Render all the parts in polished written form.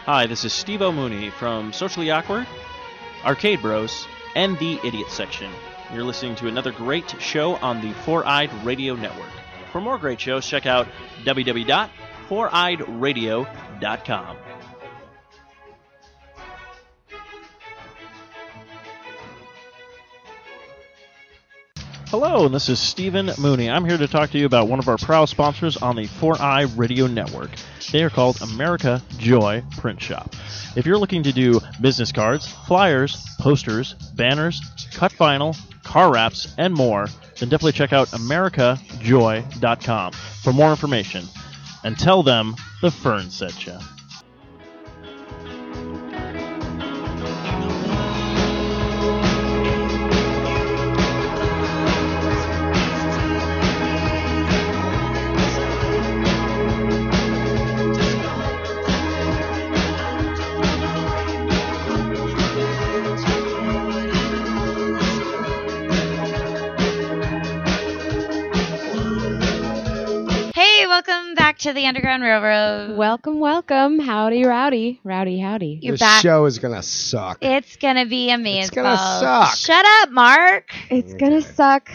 Hi, this is Steve O'Mooney from Socially Awkward, Arcade Bros, and the Idiot Section. You're listening to another great show on the Four-Eyed Radio Network. For more great shows, check out www.foureyedradio.com. Hello, this is Stephen Mooney. I'm here to talk to you about one of our proud sponsors on the 4i Radio Network. They are called America Joy Print Shop. If you're looking to do business cards, flyers, posters, banners, cut vinyl, car wraps, and more, then definitely check out americajoy.com for more information. And tell them the Fern sent you. Welcome back to the Underground Railroad. Welcome. Howdy, rowdy. Rowdy. This show is going to suck. It's going to be amazing. It's going to suck. Shut up, Mark. It's going to suck.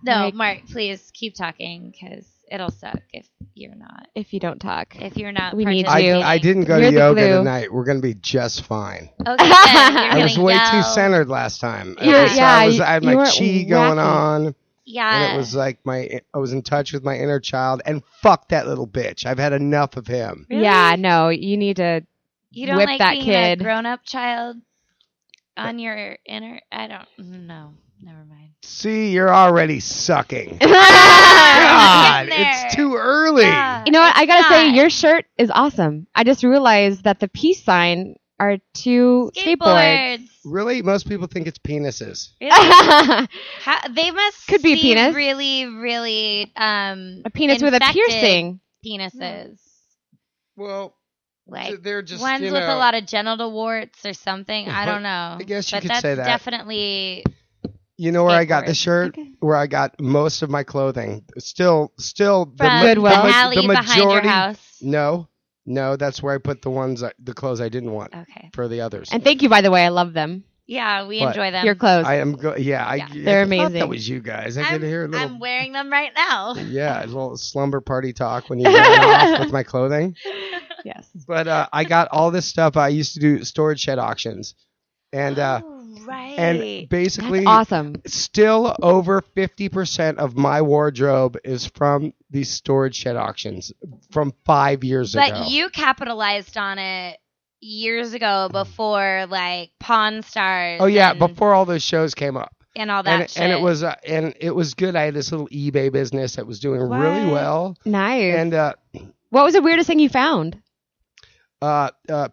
No, Mark, please keep talking because it'll suck if you're not. If you don't talk. If you're not We need participating. I didn't go You're to the yoga glue. tonight. We're going to be just fine. Okay, good. I was You're way gonna too yell. centered last time. Yeah, So yeah, I had you my were chi going wacky. on. Yeah. And it was like I was in touch with my inner child. And fuck that little bitch. I've had enough of him. Really? Yeah, no, you need to You don't whip like that being kid. a grown-up child on your inner... I don't... No. Never mind. See, you're already sucking. God, God, it's too early. You know what? I gotta say, your shirt is awesome. I just realized that the peace sign are two skateboards. Skateboards. Really? Most people think it's penises. Really? How, they must Could be a see penis. really, really A penis with a infected piercing. penises. Well, Like they're just, ones you with know, a lot of genital warts or something. I don't know. I guess you but could that's say that. definitely You know where I got the skateboards. shirt? Okay. Where I got most of my clothing. Still from Goodwill. the alley behind your house. No, that's where I put the clothes I didn't want Okay. for the others. And thank you, by the way. I love them. Yeah, we What? enjoy them. Your clothes. I am Yeah. I They're thought amazing. that was you guys. I could hear a little. I'm wearing them right now. Yeah, a little slumber party talk when you ran off with my clothing. Yes. But I got all this stuff. I used to do storage shed auctions, and Right. and basically, That's awesome. still over 50% of my wardrobe is from these storage shed auctions from 5 years ago. But you capitalized on it years ago before like Pawn Stars. Oh yeah, and, before all those shows came up, and all that shit. and it was good. I had this little eBay business that was doing really What? well, Nice. and What was the weirdest thing you found?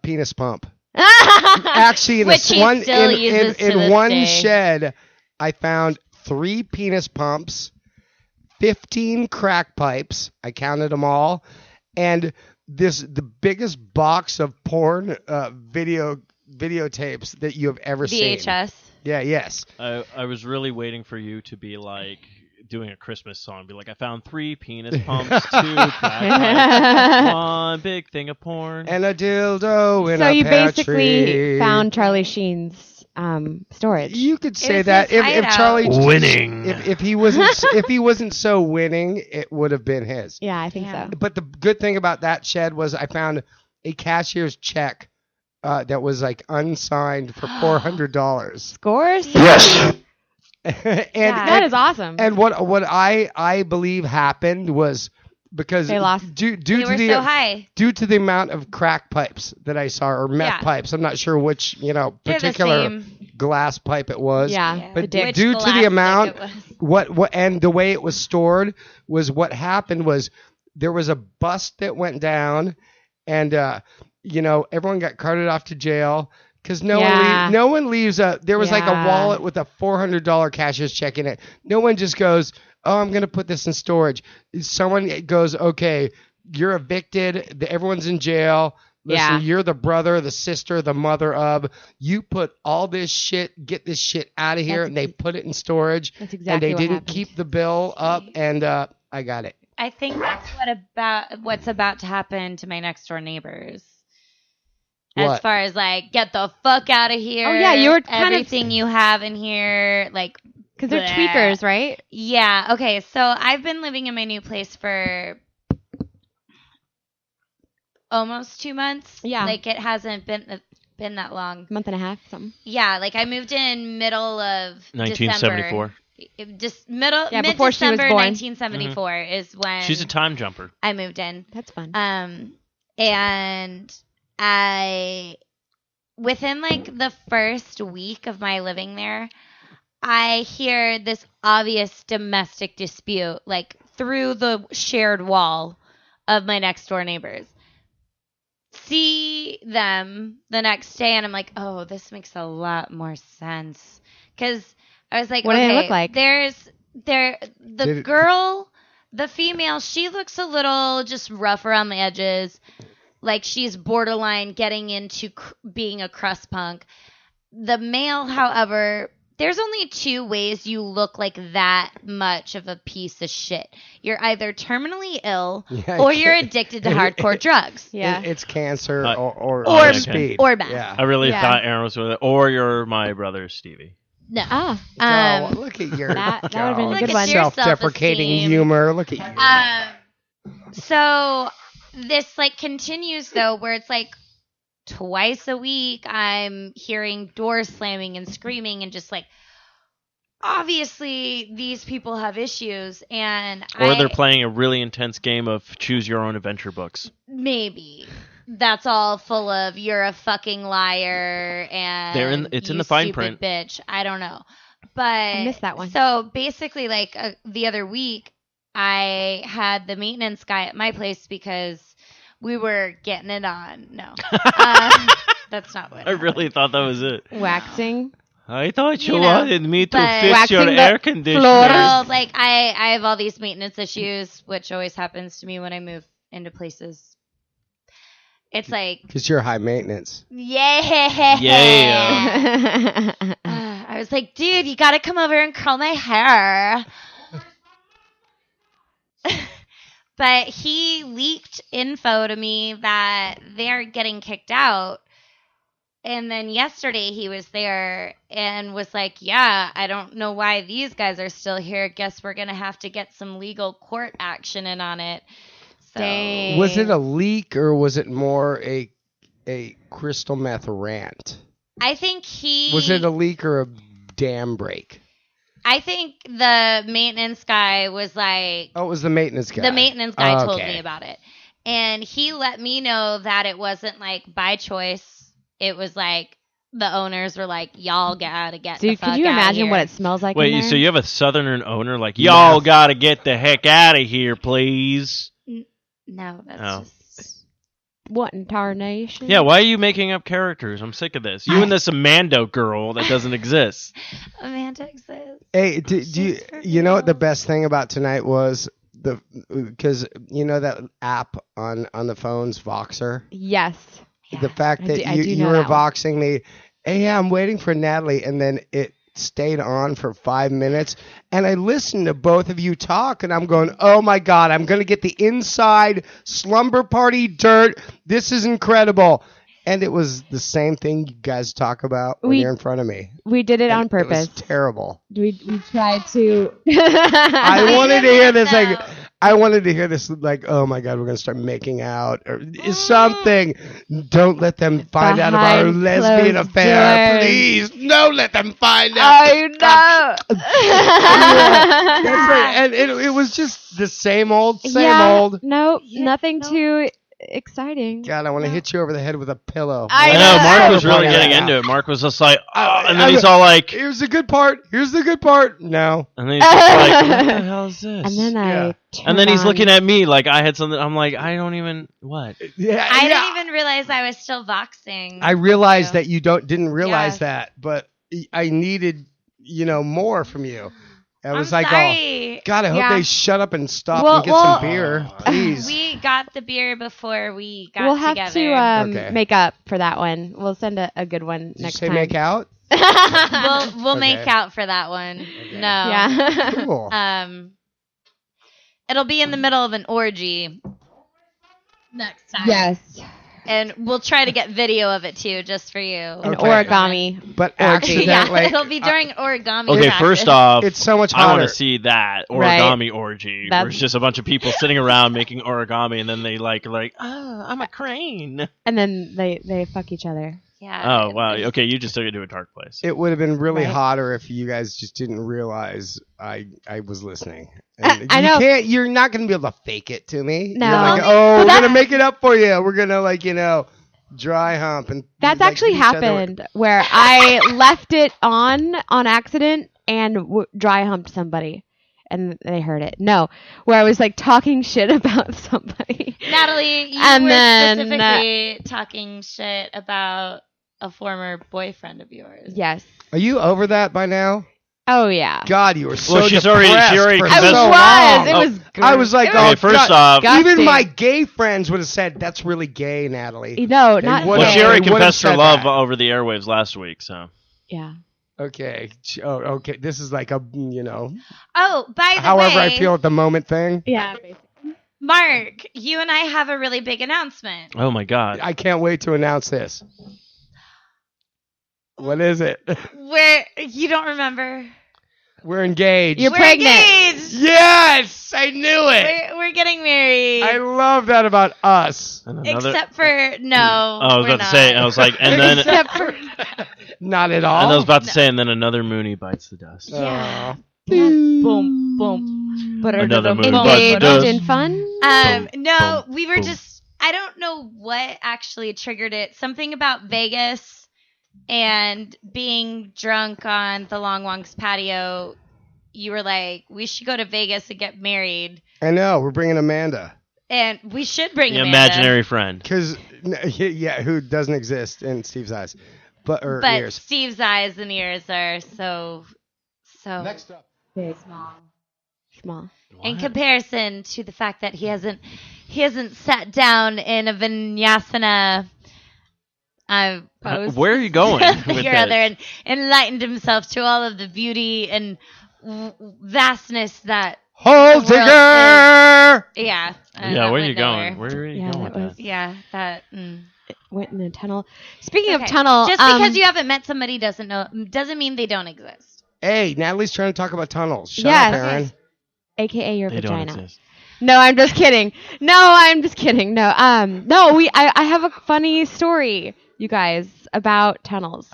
penis pump. Actually, in Which he still uses to in this one day. shed, I found 3 penis pumps, 15 crack pipes. I counted them all, and the biggest box of porn videotapes that you have ever seen. VHS. Yeah. Yes. I was really waiting for you to be like doing a Christmas song. Be like, I found 3 penis pumps, 2 crack pipes, 1 big thing of porn. And a dildo in So a you pantry. basically found Charlie Sheen's storage. You could say was that his if hideout. Charlie Winning. if he wasn't so winning, it would have been his. Yeah, I think Yeah. so. But the good thing about that shed was I found a cashier's check that was like unsigned for $400. Scores? and That is awesome. and what I believe happened was because They lost. due They to were the so high. due to the amount of crack pipes that I saw or meth Yeah. pipes. I'm not sure which They're the particular same. glass pipe it was. Yeah. But the dick. Which due to glass the dick amount, it was. what and the way it was stored was what happened was there was a bust that went down, and everyone got carted off to jail because no one leaves there was like a Yeah. wallet with a $400 cashier's check in it. No one just goes, oh, I'm gonna put this in storage. Someone goes, okay, you're evicted. Everyone's in jail. Listen, Yeah. you're the brother, the sister, the mother of. You put all this shit, get this shit out of here, That's and they put it in storage. That's And exactly they what didn't happened. keep the bill up, and I got it. I think that's what's about to happen to my next door neighbors. As What? far as like, get the fuck out of here. Oh, yeah, you were kind of- everything you have in here, like, Because they're bleh. tweakers, right? Yeah. Okay. So I've been living in my new place for almost 2 months. Yeah. Like it hasn't been that long. Month and a half, something. Yeah. Like I moved in middle of 1974. Just Yeah, mid before she was December born. 1974 is when She's a time jumper. I moved in. That's fun. And I within like the first week of my living there, I hear this obvious domestic dispute like through the shared wall of my next door neighbors. See them the next day and I'm like, oh, this makes a lot more sense. Because I was like, What okay, did it look like? The girl, the female, she looks a little just rough around the edges. Like she's borderline getting into being a crust punk. The male, however, there's only 2 ways you look like that much of a piece of shit. You're either terminally ill or you're addicted to hardcore drugs. Yeah. It's cancer or Or speed. or meth. Yeah. I really Yeah. thought Aaron was with it. Or you're my brother, Stevie. No. Ah. Oh, look at your That would've been a Look good at one. your self-deprecating self-esteem. humor. Look at you. So this like continues though, where it's like twice a week I'm hearing doors slamming and screaming and just like obviously these people have issues and Or they're playing a really intense game of choose your own adventure books. maybe that's all full of you're a fucking liar and It's in you the fine stupid print. bitch. I don't know. But I missed that one. So basically like the other week I had the maintenance guy at my place because we were getting it on. No. That's not what I really thought that was it. Waxing. I thought you You know, wanted me to but- fix your Waxing the air conditioner. floor. Well, like I have all these maintenance issues, which always happens to me when I move into places. It's like, Because you're high maintenance. yeah. Yeah. I was like, dude, you gotta come over and curl my hair. But he leaked info to me that they're getting kicked out. And then yesterday he was there and was like, yeah, I don't know why these guys are still here. Guess we're going to have to get some legal court action in on it. So, Dang. Was it a leak or was it more a crystal meth rant? I think Was it a leak or a dam break? I think the maintenance guy was like, Oh, it was the maintenance guy. the maintenance guy told Okay. me about it. And he let me know that it wasn't like by choice. It was like the owners were like, y'all gotta get the Dude, fuck could you outta imagine here. what it smells like in Wait, there? so you have a southern owner like, y'all gotta get the heck out of here, please? No, that's Oh. just... What in tarnation? Yeah, why are you making up characters? I'm sick of this. You and this Amanda girl that doesn't exist. Amanda exists. Hey, do you know what the best thing about tonight was? Because you know that app on the phones, Voxer? Yes. The fact that I do you know were that one. voxing me, hey, I'm waiting for Natalie, and then it stayed on for 5 minutes, and I listened to both of you talk, and I'm going, oh my God, I'm going to get the inside slumber party dirt. This is incredible. And it was the same thing you guys talk about when you're in front of me. We did it on purpose. It was terrible. We tried to. I wanted to hear this like, No. I wanted to hear this like, oh my God, we're gonna start making out or something. Don't let them find out of our Behind lesbian closed affair, doors. please. Don't let them find out. I know. Yeah, that's right. And it was just the same old. Nope. Yeah, Nothing nope. too exciting. God, I want to hit you over the head with a pillow. I I know, know. Mark was Probably really getting not. into it. Mark was just like, oh, I- and then I- he's all like, Here's the good part. Here's the good part. No. and then he's just like, what the hell is this? And then Yeah. And then he's turned looking on- at me like I had something. I'm like, I don't even, what? Yeah, I yeah. didn't even realize I was still voxing. I realized you. that you didn't realize Yes. that, but I needed, more from you. I was I'm like, sorry. oh, God, I hope Yeah. they shut up and stop Well- and get well- some beer, please. We got the beer before we got We'll have together. to Okay. make up for that one. We'll send a good one Did you next say time. make out? we'll Okay. make out for that one. No. Yeah. Cool. It'll be in the middle of an orgy next time. Yes. And we'll try to get video of it too, just for you. An origami. But Yeah, accidentally. it'll be during origami. Okay, practice. first off, It's so much I want hotter. to see that Right. origami orgy, where That's- it's just a bunch of people sitting around making origami, and then they like, oh, I'm a crane. And then they fuck each other. Yeah. Oh wow. Okay, you just took it to a dark place. It would have been really Right. hotter if you guys just didn't realize I was listening. And I know. You're not going to be able to fake it to me. No. You're like, Well, we're that- going to make it up for you. We're going to, dry hump. And That's like, actually each other. happened where I left it on accident and dry humped somebody. And they heard it. No, where I was like talking shit about somebody. Natalie, you And were then, specifically talking shit about a former boyfriend of yours. Yes. Are you over that by now? Oh yeah. God, you were so Well, she already depressed for I confessed. so was. long. It Oh, was. I was like, Okay, first off, God. even disgusting. my gay friends would have said, that's really gay, Natalie. No, They not. would've- well, she They already would've confessed her said love that. over the airwaves last week, so. Yeah. Okay. Oh, okay. This is like a, Oh, by the however way, I feel at the moment thing. Yeah. Mark, you and I have a really big announcement. Oh my God. I can't wait to announce this. What is it? Where you don't remember? We're engaged. You're We're pregnant. engaged. Yes, I knew it. We're getting married. I love that about us. And another- Except for no. Oh, I was we're about to say, not. I was like, and then, and Except for Not at all. I was about to say, and then another Mooney bites the dust. Yeah. Aw. Boom, boom. Another movie Boom. bites the engaged dust. in fun. No, Boom, we were boom. just. I don't know what actually triggered it. Something about Vegas and being drunk on the Long Wong's patio. You were like, we should go to Vegas and get married, I know. We're bringing Amanda. and we should bring The Amanda. imaginary friend. Because, yeah, who doesn't exist in Steve's eyes. But ears. Steve's eyes and ears are so. Next up. Big. Small. In comparison to the fact that he hasn't sat down in a vinyasana pose. Where are you going with or this? other, and enlightened himself to all of the beauty and vastness that. Hold The world digger! Yeah. Yeah, where are you went going? nowhere. Where are you Yeah, going that with was- that? Yeah, that. Went in a tunnel. Speaking of Okay. tunnel, Just because you haven't met somebody doesn't mean they don't exist. Hey, Natalie's trying to talk about tunnels. Shut Yes. up, Aaron. AKA your They don't vagina. exist. No, I'm just kidding. No, I have a funny story, you guys, about tunnels.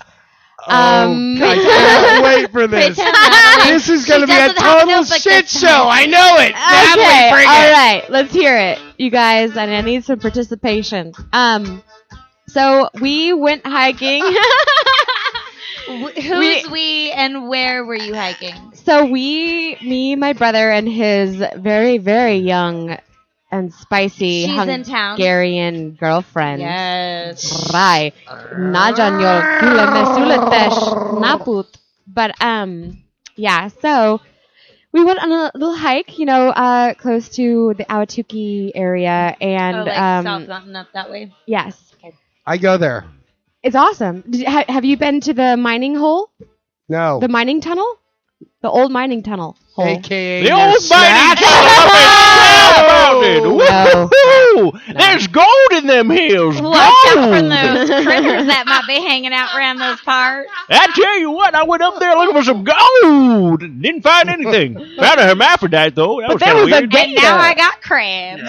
I can't wait for this. This is going to be a doesn't have a total notebook shit this show. time. I know it. Okay, Natalie, bring all it. right, let's hear it, you guys, and I need some participation. So we went hiking. Who's we and where were you hiking? So me, my brother, and his very, very young and spicy She's in town. Hungarian girlfriend. Yes. Rai. Nagyon jól naput. But yeah. So we went on a little hike, close to the Awatuki area, and South Mountain up that way. yes, I go there. it's awesome. Have you been to the mining hole, No. the mining tunnel, the old mining tunnel hole? AKA The your old mining sack. tunnel up in Woo-hoo! There's gold in them hills. Watch out for Gold! those critters that might be hanging out around those parts. I tell you what, I went up there looking for some gold. Didn't find anything. Found a hermaphrodite though. That was there kind of was a weird. And now I got crab.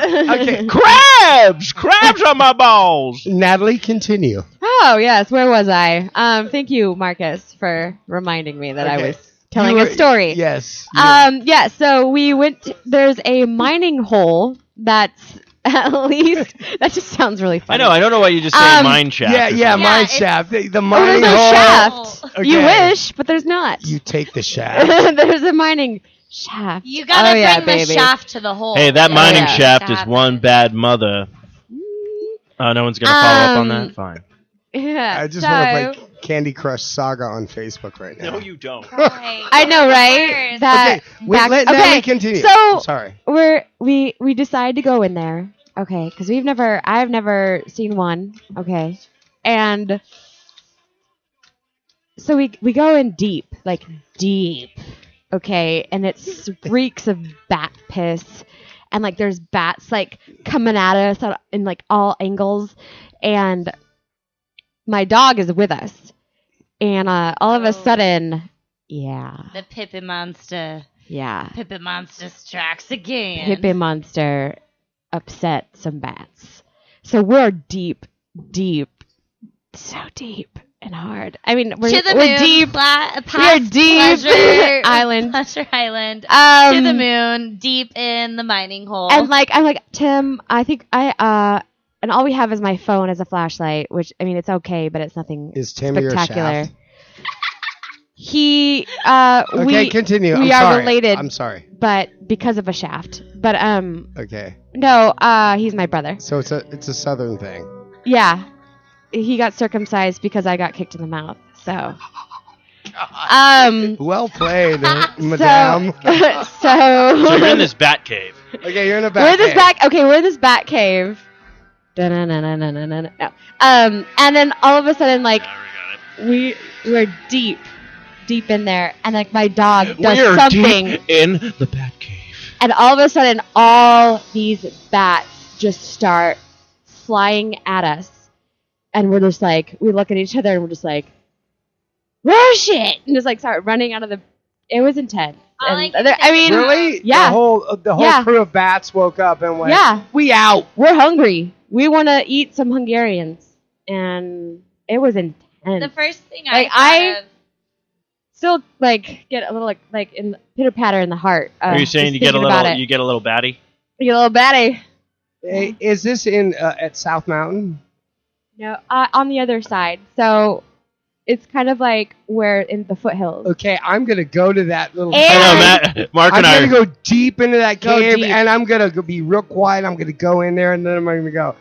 Okay. Crabs on my balls. Natalie, continue. Oh yes, where was I? Thank you, Marcus, for reminding me that I Okay. was telling You a were- story. Yes. Yeah, so we went. There's a mining hole that's at least. That just sounds really I funny. know. I don't know why you just say Um, mine shaft. Yeah, or yeah, something. mine it's- shaft. The Oh, mining there's no hole. shaft. Okay. You wish, but there's not. You take the shaft. There's a mining shaft. You gotta Oh, yeah, bring the baby. shaft to the hole. Hey, that mining yeah. shaft is Stop one it. bad mother. Oh, no one's gonna follow up on that. Fine. Yeah. I just so, want to play Candy Crush Saga on Facebook right now. No, you don't. Right. I know, right? Of That Okay, wait, let okay, Natalie continue. So Sorry. we decide to go in there, okay? Because I've never seen one, okay? And so we go in deep, like deep, okay? And it reeks of bat piss, and like there's bats like coming at us in like all angles, and my dog is with us. And all of a sudden, the Pippi monster. Yeah. Pippi monster strikes again. Pippi monster upset some bats. So we're deep, so deep and hard. I mean, we're deep. We're deep. Pleasure Island. Pleasure Island. To the moon, deep in the mining hole. And I'm like, Tim, I think and all we have is my phone as a flashlight, which, I mean, it's okay, but it's nothing spectacular. Your shaft? Okay, continue. We are related. I'm sorry. But because of a shaft. But, okay. No, he's my brother. So it's a southern thing. Yeah. He got circumcised because I got kicked in the mouth. So. Well played, madame. So you're in this bat cave. Okay, you're in a bat cave. We're in this bat cave. No. And then all of a sudden, like, we're deep in there, and like my dog does something deep in the bat cave. And all of a sudden, all these bats just start flying at us, and we're just like, we look at each other, and we're just like, "Oh shit!" and just like start running out of the. It was intense. I mean, really? Yeah. The whole crew of bats woke up and went, "Yeah, we out. We're hungry. We want to eat some Hungarians," and it was intense. The first thing I still like get a little like in pitter patter in the heart. Are you saying you get a little batty? You get a little batty. Hey, is this in at South Mountain? No, on the other side. So it's kind of like where in the foothills. Okay, I'm gonna go to that little. Mark and I'm gonna go deep into that cave, and I'm gonna be real quiet. I'm gonna go in there, and then I'm gonna go,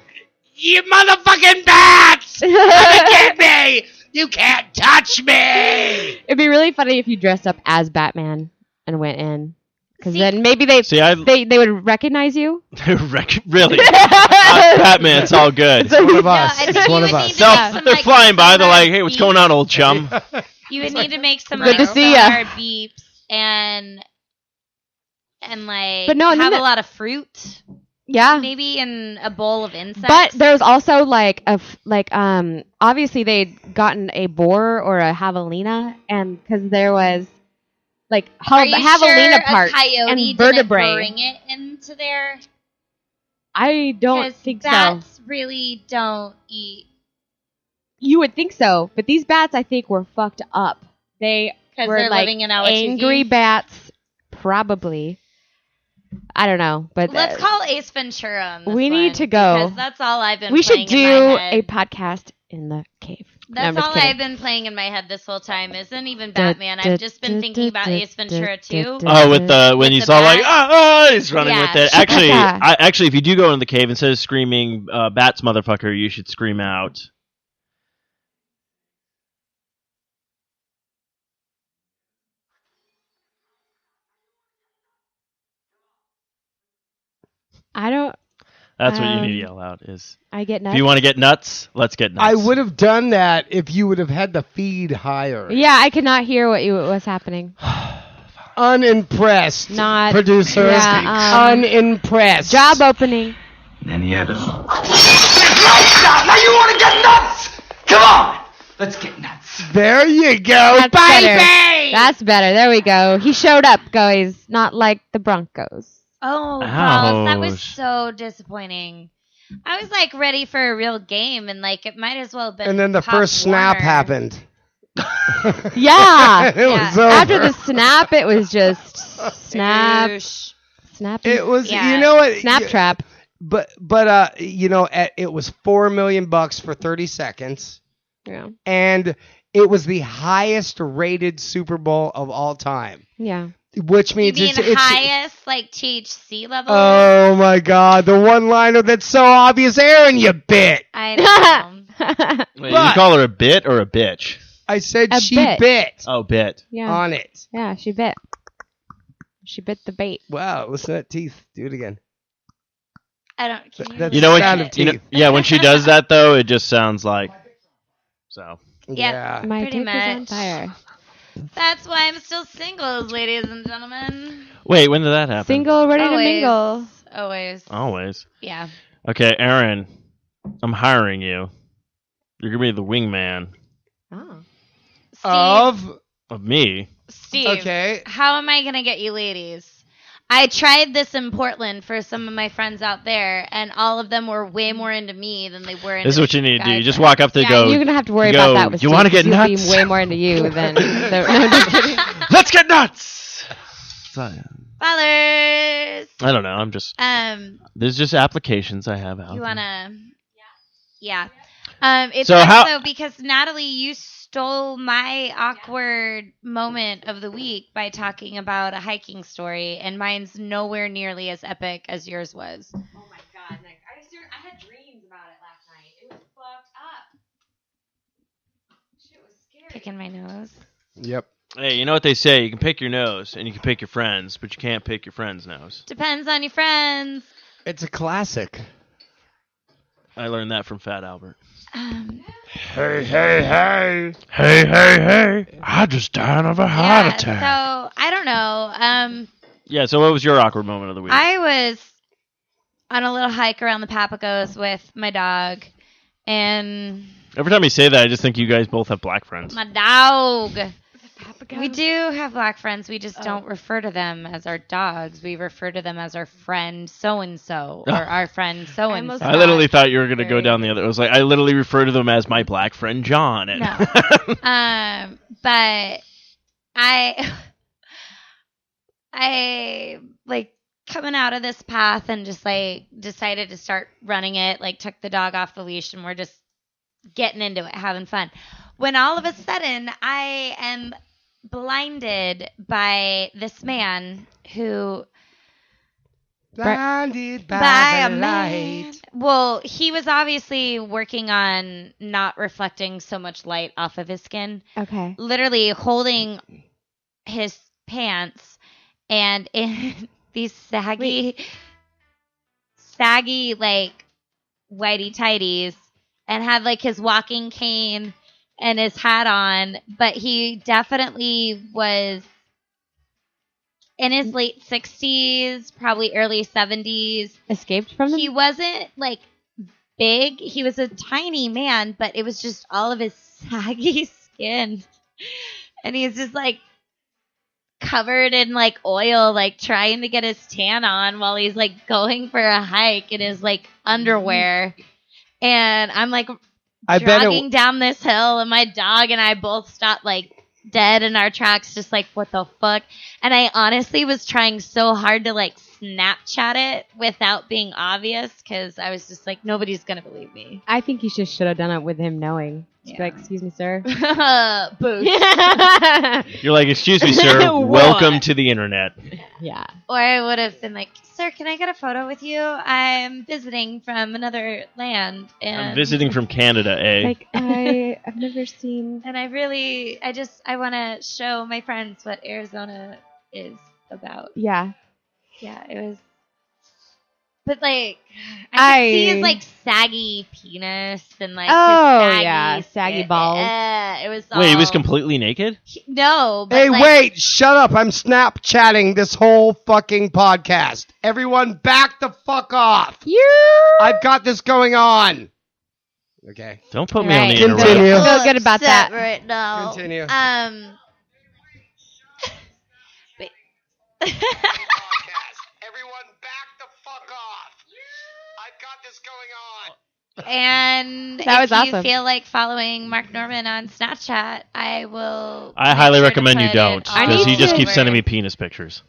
"You motherfucking bats! Come and get me! You can't touch me!" It'd be really funny if you dressed up as Batman and went in, because then maybe they would recognize you. Really? Batman, it's all good. It's one of us. It's one of us. They're flying by. They're like, "Hey, what's going on, old chum?" You would need to make some good to see ya. beeps and like but no, have a lot of fruit. Yeah. Maybe in a bowl of insects. But there's also obviously they'd gotten a boar or a javelina, and because there was like javelina parts and vertebrae. Didn't bring it into there? I don't think so. Bats really don't eat. You would think so, but these bats I think were fucked up. They were they're like living in Ahwatukee? Angry bats, probably. I don't know, but let's call Ace Ventura on this we need to go because that's all I've been. We should do a podcast in the cave. That's all I've been playing in my head this whole time. Isn't even Batman. I've just been thinking about Ace Ventura too. Oh, when he's all like, he's running with it. Actually, if you do go in the cave, instead of screaming, "Bats, motherfucker," you should scream out. That's what you need to yell out is. I get nuts. If you want to get nuts, let's get nuts. I would have done that if you would have had the feed higher. Yeah, I could not hear what was happening. Unimpressed. Not producers. Yeah, unimpressed. Job opening. And he had a. Now you want to get nuts? Come on, let's get nuts. There you go, baby. That's better. There we go. He showed up, guys. Not like the Broncos. Oh, wow. That was so disappointing. I was like ready for a real game, and like it might as well have been. And then the first snap happened. Yeah. It was over. After the snap, it was just snap. It was, you know what? Snap trap. But it was $4 million for 30 seconds. Yeah. And it was the highest rated Super Bowl of all time. Yeah. Which means it's highest like THC level. Oh my God, the one-liner that's so obvious, Aaron, you bit. I know. Wait, you call her a bit or a bitch? I said she bit. Oh, bit. Yeah. On it. Yeah, she bit. She bit the bait. Wow, listen to that teeth. Do it again. I don't. Can That's you know the sound of teeth. when she does that though, it just sounds like so. Yeah, my pretty dick much. is on fire. That's why I'm still single, ladies and gentlemen. Wait, when did that happen? Single, ready to mingle. Always. Always. Yeah. Okay, Aaron. I'm hiring you. You're gonna be the wingman Oh. of me. Steve, Okay. how am I going to get you ladies? I tried this in Portland for some of my friends out there, and all of them were way more into me than they were into This is what you need to do. You guys. just walk up to go. You're going to have to worry go, about that with you Steve, want to get 'cause he'll nuts? be way more into you than... no, just kidding. Let's get nuts! Ballers. I don't know. I'm just... There's just applications I have out You there. want to... Yeah. It's So also because, Natalie, you stole my awkward moment of the week by talking about a hiking story, and mine's nowhere nearly as epic as yours was. Oh my God, Nick. I had dreams about it last night. It was fucked up. Shit was scary. Picking my nose. Yep. Hey, you know what they say? You can pick your nose, and you can pick your friends, but you can't pick your friend's nose. Depends on your friends. It's a classic. I learned that from Fat Albert. Hey, hey, hey. Hey, hey, hey. I just died of a heart attack. So, I don't know. Yeah, so what was your awkward moment of the week? I was on a little hike around the Papagos with my dog, and Every time you say that, I just think you guys both have black friends. my dog. We do have black friends. We just don't refer to them as our dogs. We refer to them as our friend so-and-so or our friend so-and-so. I literally thought you were going to go down the other. It was like, I literally refer to them as my black friend John. No. But I like coming out of this path and just like decided to start running it, like took the dog off the leash and we're just getting into it, having fun. When all of a sudden I am blinded by this man who... Blinded by by the a man. light. Well, he was obviously working on not reflecting so much light off of his skin. Okay. Literally holding his pants and in these saggy like whitey tighties, and had like his walking cane and his hat on, but he definitely was in his late 60s, probably early 70s. Escaped from them? He wasn't like big. He was a tiny man, but it was just all of his saggy skin. And he's just like covered in like oil, like trying to get his tan on while he's like going for a hike in his like underwear. And I'm like jogging down this hill, and my dog and I both stopped like dead in our tracks, just like, what the fuck? And I honestly was trying so hard to like Snapchat it without being obvious, because I was just like, nobody's gonna believe me. I think you should have done it with him knowing. Just be like, excuse me, sir. Boost. You're like, excuse me, sir. Welcome to the internet. Yeah. Or I would have been like, sir, can I get a photo with you? I'm visiting from another land. And I'm visiting from Canada, eh? Like, I've never seen... And I want to show my friends what Arizona is about. Yeah. Yeah, it was... But, like, I could see his, like, saggy penis and, like, his saggy saggy skin. balls. It was all... Wait, he was completely naked? No, but, Hey, like, wait, shut up. I'm Snapchatting this whole fucking podcast. Everyone back the fuck off. I've got this going on. Okay. Don't put me on the Continue. internet. Feel good about that. Right now. Continue. But, Everyone back the fuck off. I've got this going on. and That was if you awesome. feel like following Mark Norman on Snapchat, I will... I make highly sure to recommend you put don't, it all because he just over. keeps sending me penis pictures.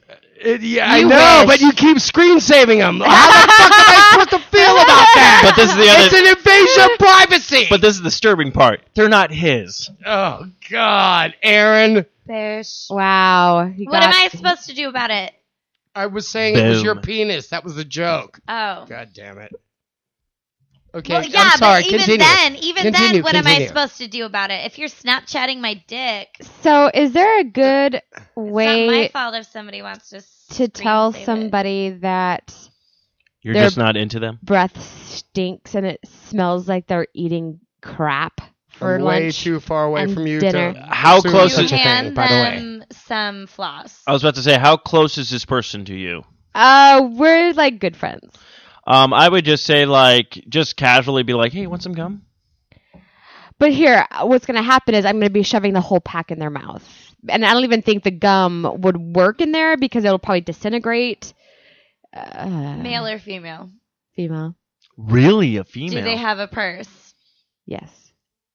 Yeah, I You know, wish. but you keep screen saving them. How the fuck am I supposed to feel about that? But this is the other... It's an invasion of privacy. But this is the disturbing part. They're not his. Oh God, Aaron. There's... Wow. What am I supposed to do about it? I was saying it was Boom. your penis. That was a joke. Oh. God damn it. Okay, Well, yeah, I'm sorry. but even Continue. then, Continue, what am I continue. supposed to do about it? If you're Snapchatting my dick, So, is there a good it's not my way fault if somebody wants to to tell screen save it. somebody that You're They're- just not into them? breath stinks and it smells like they're eating crap for I'm way lunch? too far away and from you dinner. to How assume close You is- such a thing, hand by the way. them some floss. I was about to say, how close is this person to you? We're like good friends. I would just say, like, just casually be like, hey, want some gum? But here, what's going to happen is I'm going to be shoving the whole pack in their mouth. And I don't even think the gum would work in there because it'll probably disintegrate. Male or female? Female. Really? A female? Do they have a purse? Yes.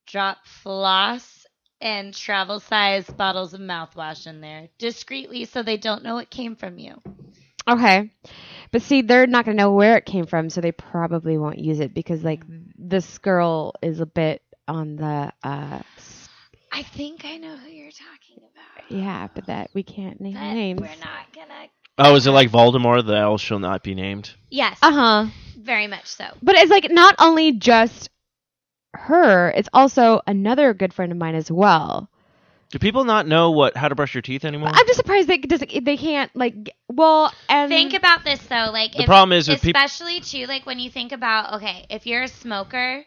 Drop floss and travel size bottles of mouthwash in there discreetly so they don't know it came from you. Okay. But see, they're not going to know where it came from, so they probably won't use it because, like, this girl is a bit on the... I think I know who you're talking about. Yeah, but that we can't name But names. we're not going to... Oh, is it like Voldemort? The L shall not be named? Yes. Uh-huh. Very much so. But it's, like, not only just her, it's also another good friend of mine as well. Do people not know how to brush your teeth anymore? I'm just surprised they can't, like, well, and... Think about this, though. Like, the problem is with especially, too, like, when you think about, okay, if you're a smoker...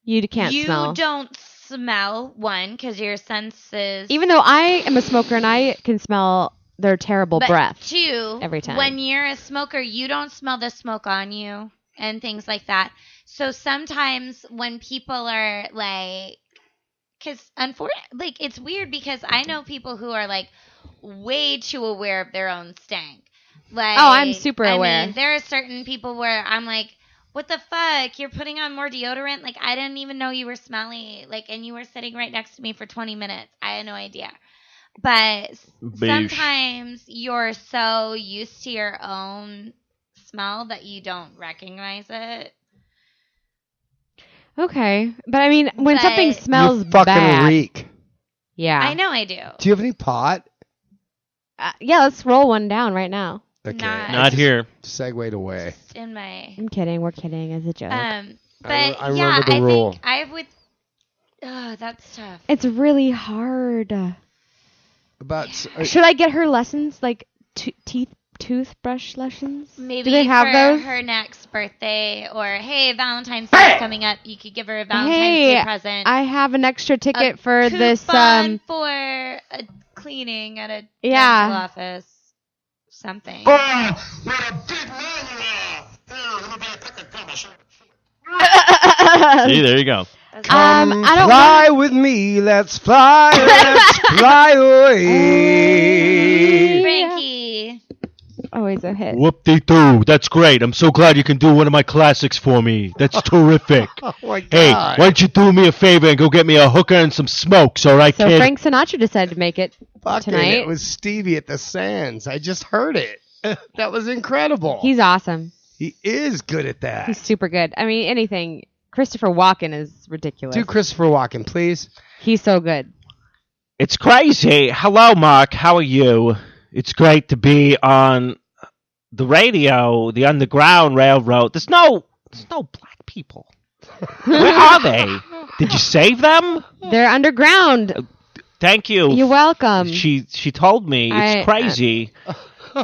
You can't smell. You don't smell, one, because your senses... Even though I am a smoker and I can smell their terrible breath. Two, every time. When you're a smoker, you don't smell the smoke on you and things like that. So sometimes when people are like... Because, unfortunately, like, it's weird because I know people who are, like, way too aware of their own stank. Like, oh, I'm super aware. I mean, there are certain people where I'm like... What the fuck? You're putting on more deodorant? Like, I didn't even know you were smelly. Like, and you were sitting right next to me for 20 minutes. I had no idea. But sometimes you're so used to your own smell that you don't recognize it. Okay. But, I mean, when something smells you fucking bad. reek. Yeah. I know I do. Do you have any pot? Yeah, let's roll one down right now. Okay. Not here. Segued away. In my... I'm kidding. We're kidding as a joke. But, I remember the rule. think I would... Oh, that's tough. It's really hard. Should I get her lessons, like toothbrush lessons? Maybe do they have for those? her next birthday, or hey, Valentine's Day is coming up. You could give her a Valentine's Day present. I have an extra ticket for this. For a cleaning at a dental office. Something. See, there you go. I don't fly with me, let's fly away. Frankie. Always a hit. Whoop-de-doo. That's great. I'm so glad you can do one of my classics for me. That's terrific. Oh my God. Hey, why don't you do me a favor and go get me a hooker and some smokes, all right, so kid? Frank Sinatra decided to make it tonight. It was Stevie at the Sands. I just heard it. That was incredible. He's awesome. He is good at that. He's super good. I mean, anything. Christopher Walken is ridiculous. Do Christopher Walken, please. He's so good. It's crazy. Hello, Mark. How are you? It's great to be on the radio, the Underground Railroad. There's no black people. Where are they? Did you save them? They're underground. Thank you. You're welcome. She told me. It's crazy.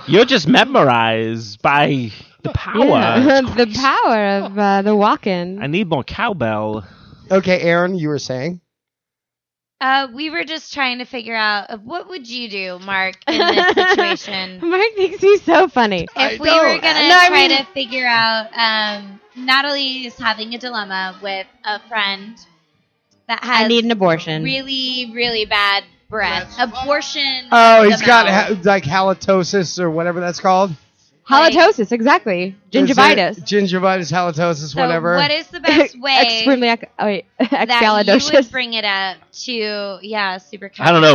You're just memorized by the power. Yeah, the power of the Walken. I need more cowbell. Okay, Aaron, you were saying? We were just trying to figure out what would you do, Mark, in this situation. Mark thinks he's so funny. If we were gonna try to figure out, Natalie is having a dilemma with a friend that has I need an abortion. Really, really bad breath. Abortion. Oh, he's got like halitosis or whatever that's called. Halitosis, exactly. Gingivitis. Gingivitis, halitosis, so whatever. What is the best way that you would bring it up to, super I don't know.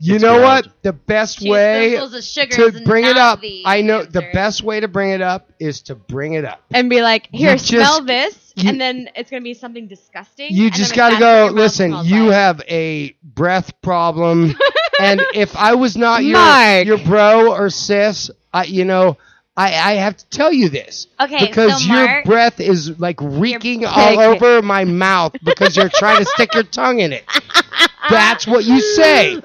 You know what? The best way to bring it up, I know the best way to bring it up is to bring it up. And be like, here, smell this, and then it's going to be something disgusting. You just got to go, listen, you have a breath problem, and if I was not your bro or sis, I have to tell you this. Okay, because so your Mark, breath is like reeking all over my mouth because you're trying to stick your tongue in it. That's what you say.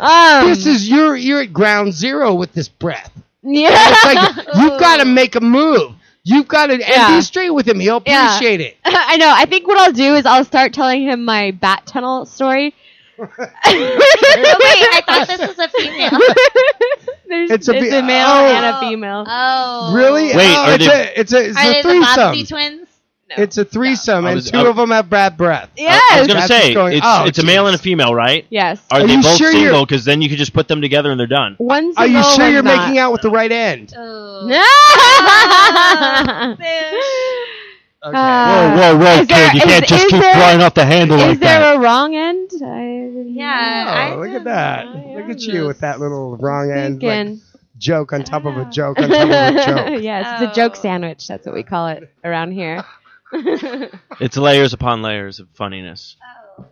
This is you're at ground zero with this breath. Yeah. It's like you've got to make a move. You've got to and be straight with him. He'll appreciate it. I know. I think what I'll do is I'll start telling him my bat tunnel story. I thought this was a female. It's a male and a female. Oh. Really? Wait, oh, it's a Are they the threesome. Bobbsey twins? No. It's a threesome, and two I- of them have bad breath. Yes. I was going to That's say, what's going- it's a male and a female, right? Yes. Are Are they you both sure single? Because then you could just put them together and they're done. One Are you single, sure you're one's making not. out with the right end? Oh. Okay. Whoa, is there- kid. You is- can't just is keep there- flying off the handle Is like there that. a wrong end? Yeah. Oh, look at that. Look at you with that little wrong end. Like, Thinking. joke on top of a joke on top of a joke. Yes, it's a joke sandwich. That's what we call it around here. It's layers upon layers of funniness.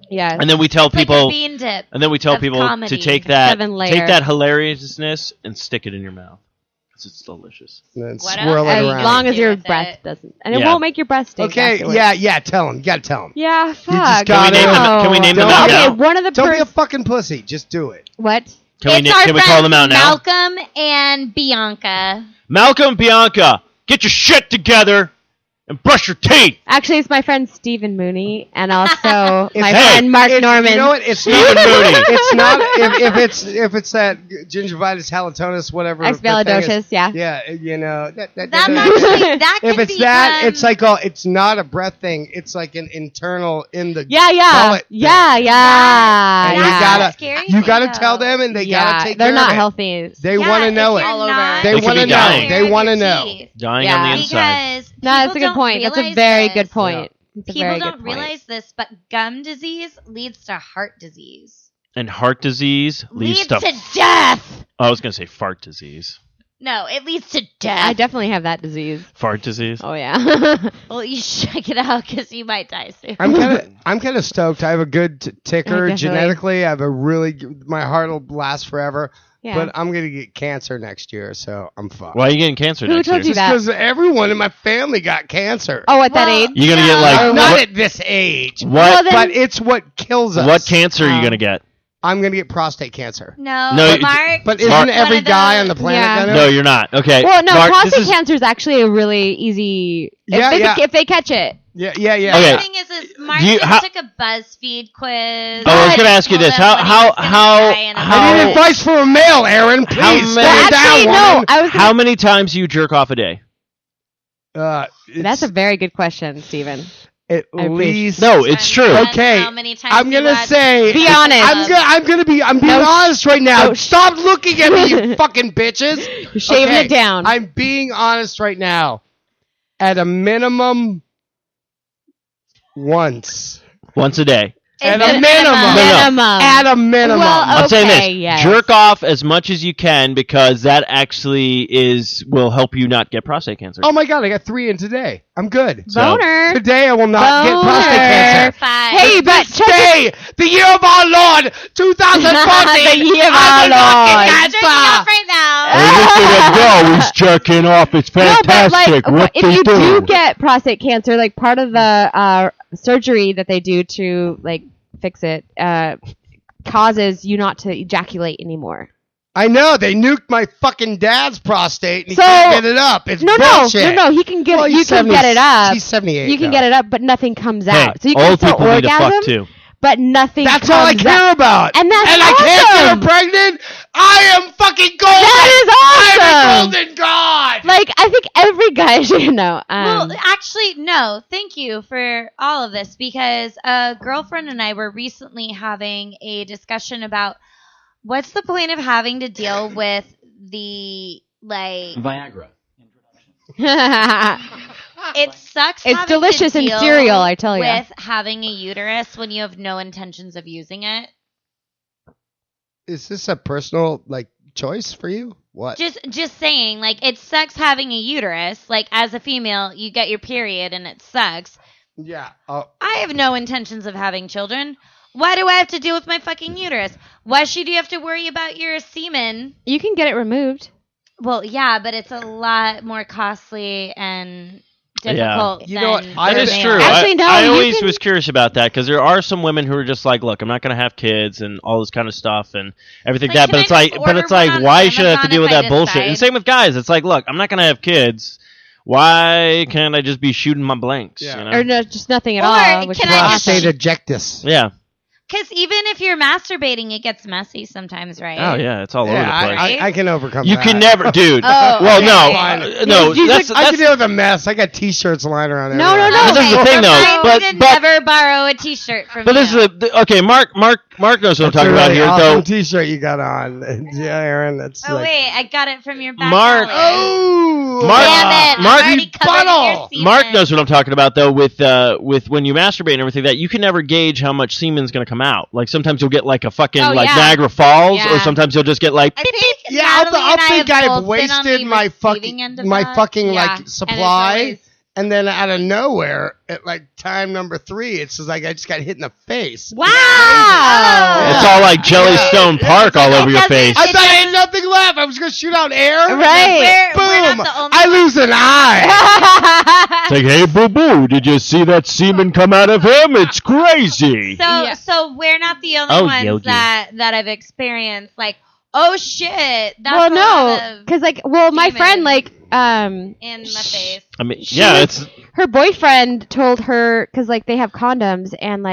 Yes. And then we tell It's like a people, bean dip. and then we tell of people comedy. to take that, 7-layer. hilariousness and stick it in your mouth. Because it's delicious. And then What swirl else? it as around. long as Do your with breath it. doesn't, and it Yeah. won't make your breath stink. Okay, afterwards. yeah, tell him. You gotta tell him. Yeah, fuck. just Can we gotta- name them? Can we name them Don't out be- Okay, now? one of the Don't be a person. fucking pussy. Just do it. What? Can we It's our call them out friends now? Malcolm and Bianca. Malcolm, Bianca, get your shit together and brush your teeth. Actually, it's my friend Stephen Mooney, and also my Hey, friend Mark Norman. You know what? It's Stephen not. Mooney. It's not. If it's that gingivitis halitosis, whatever. the thing is. Expialidocious, yeah. Yeah, you know that. That's actually that If could it's that, become- it's like it's not a breath thing. It's like an internal in the Yeah, gullet thing. yeah. And That's you yeah. gotta scary you gotta thing, tell though. them, and they Yeah, gotta take they're care not of it. healthy. They Yeah, want to know if it. you're All over. not They They could want to be know. dying. They want to know. Dying Yeah. on the inside. Because No, that's a people good don't point. That's a realize very this. good point. It's a People very don't good point. realize this, but gum disease leads to heart disease. And heart disease leads to... death. I was going to say fart disease. No, it leads to I death. definitely have that disease. Fart disease? Oh yeah. Well, you should check it out because you might die soon. I'm kind of stoked. I have a good ticker Definitely. genetically. I have a really my heart will last forever. Yeah. But I'm gonna get cancer next year, so I'm fucked. Why are you getting cancer Who next told year? you Just that? because everyone in my family got cancer. Oh, at that Well, age? You're going to get like... Not what, at this age. what, Well, then- But it's what kills us. what cancer are you going to get? I'm gonna get prostate cancer. No, No, Mark. But isn't Mark- every One of guy those- on the planet Yeah. gonna? No, you're not. Okay. Well, no, Mark, prostate this is... cancer is actually a really easy. Yeah, yeah. If they catch it. Yeah. Okay. The thing is Mark Do you- just how- took a BuzzFeed quiz. Oh, I was and gonna ask you told this. them How- when he how- was gonna how- die in a how- I need minute. advice for a male, Aaron. Please. How Slow many- down, Actually, no. woman. I was. How many times do you jerk off a day? That's a very good question, Stephen. at I appreciate- least. No, it's true. Depends Okay, how many times I'm you gonna watch- say. Be honest. I'm being No, honest right now. no, Stop looking at me, you fucking bitches. You're shaving it down. I'm being honest right now. At a minimum, once. Once a day. At It's a minimum. Minimum. At a minimum. Well, I'm saying Okay, this: yes. jerk off as much as you can because that actually will help you not get prostate cancer. Oh my god, I got 3 in today. I'm good. Boner. Today I will not get Boner. prostate cancer. Five. Hey, but This check day, the year of our Lord, 2014, The year of I will our not Lord. get I'm jerking off cancer. right now. Hey, look at that girl. He's jerking off. It's No, fantastic. but like, what if they you do? do get prostate cancer, like part of the surgery that they do to like fix it causes you not to ejaculate anymore. I know, they nuked my fucking dad's prostate and he So- can't get it up. It's No, bullshit. no, he can get Well, you he's can 70 get it up. He's 78. You can though. get it up, but nothing comes Hey, out. So you can old still people need to orgasm, fuck too. but nothing. That's all I comes care out. about. And that's I can't get her awesome. pregnant. I am fucking golden. That is I'm awesome. a golden god. Like I think every guy should know. Well, actually, no. Thank you for all of this because a girlfriend and I were recently having a discussion about what's the point of having to deal with the like. Viagra. It sucks. It's having delicious to in deal cereal, I tell ya. With having a uterus when you have no intentions of using it. Is this a personal choice for you? What? Just saying, like it sucks having a uterus. Like as a female, you get your period and it sucks. Yeah. Oh, I have no intentions of having children. Why do I have to deal with my fucking uterus? Why should you have to worry about your semen? you can get it removed. Well, yeah, but it's a lot more costly and difficult. You know what? than I That the is male. true. Actually, no, I you always can- was curious about that because there are some women who are just like, look, I'm not going to have kids and all this kind of stuff and everything Like, that. can But I it's just like, order one on why should I have to Amazon deal with if I that bullshit? And decide? same with guys. It's like, look, I'm not going to have kids. Why can't I just be shooting my blanks? Yeah. You know? Or no, just nothing at Or all. Which can is I awesome. prostate ejectus. Yeah. Because even if you're masturbating, it gets messy sometimes, right? Oh yeah, it's all over the place. I can overcome You that. can never, dude. Oh, well, okay. no. That's I can deal with a mess. I got T-shirts lying around No, everywhere. no, no. But this is the thing, though. I would never borrow a T-shirt from But you. this is okay. Mark knows what I'm talking about here, awesome though. T-shirt you got on, yeah, Aaron. That's Oh like, wait, I got it from your back Mark- alley. oh, Damn it! Mark, I'm already covered in your butthole. semen. Mark knows what I'm talking about, though. With when you masturbate and everything, that you can never gauge how much semen's going to come out. Like sometimes you'll get like a fucking Niagara Falls, or Yeah. sometimes you'll just get like. I think yeah, Natalie I'll and I think have I've both been on wasted the my receiving end of that. fucking Yeah. like And supply, and then out of nowhere, at like time number 3, it's just like I just got hit in the face. Wow. It's all like Jellystone Park all over your doesn't- face. I thought I had nothing left. I was gonna shoot out air. Right. We're Boom! not the only I lose an eye. It's like, hey, boo boo, did you see that semen come out of him? It's crazy. So we're not the only Oh, ones Yogi. that I've experienced. Like, oh shit, that's Well, a no, lot of because my semen friend in my face. I mean, yeah, it's her boyfriend told her because they have condoms and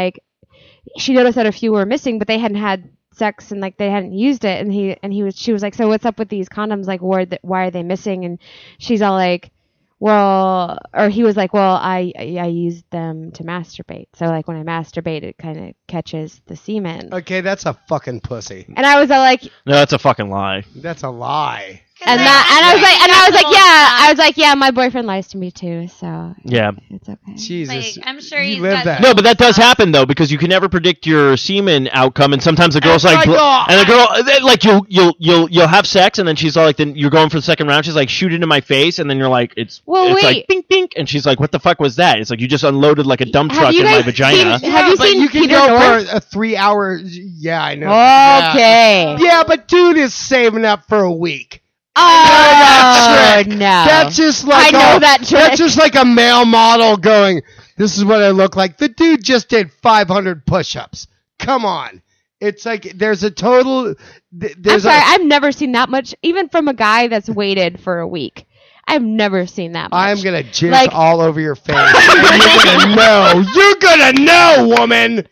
she noticed that a few were missing, but they hadn't had sex and they hadn't used it, and she was like, so what's up with these condoms? Like, why are they missing? And she's all like, well, or he was like, well, I used them to masturbate. So when I masturbate, it kind of catches the semen. Okay, that's a fucking pussy. And I was all like, no, that's a fucking lie. That's a lie. and I was like, yeah, my boyfriend lies to me too, so Yeah. it's okay. Jesus, Like, I'm sure you he's live got that. No, but that does happen though, because you can never predict your semen outcome, and sometimes the girl's Oh like, my God. and the girl like you'll have sex, and then she's all like, then you're going for the second round, she's like, shoot into my face, and then you're like, it's Wait. like bink bink, and she's like, what the fuck was that? It's like you just unloaded like a dump Have truck you in my guys vagina. seen- Have you but seen you can Peter go North? for a 3-hour? Yeah, I know. Okay. Yeah, but dude is saving up for a week. Oh, trick. no. That's just like I know that trick. That's just like a male model going, this is what I look like. The dude just did 500 push-ups. Come on. It's like there's a total. I'm sorry, I've never seen that much, even from a guy that's waited for a week. I've never seen that much. I'm gonna jizz all over your face. And you're gonna know. You're gonna know, woman.